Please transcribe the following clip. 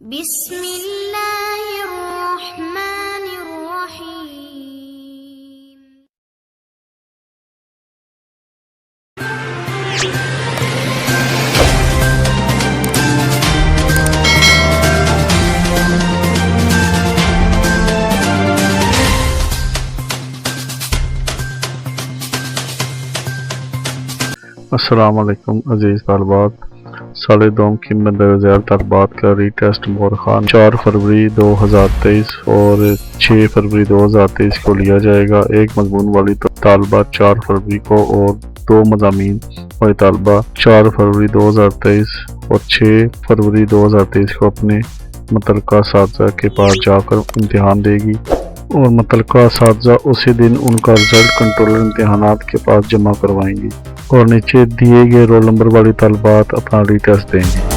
बिस्मिल्लाहिर्रहमानिर्रहीम। अस्सलाम वालेकुम अजीज़ तलबात। साढ़े दोम की मदरजा तलबात का रीटेस्ट मोरखान 4 फरवरी 2023 और 6 फरवरी 2023 को लिया जाएगा। एक मजमून वाली तालबा 4 फरवरी को और 2 मज़ामीन वाली तालबा 4 फरवरी 2023 और 6 फरवरी 2023 को अपने मुतल्लिका असातिज़ा के पास जाकर इम्तिहान देगी और मुतल्लिका असातिज़ा उसी दिन उनका रिजल्ट कंट्रोलर इम्तिहानात के पास जमा करवाएंगी और नीचे दिए गए रोल नंबर वाली तालबात अपना रीटेस्ट देंगे।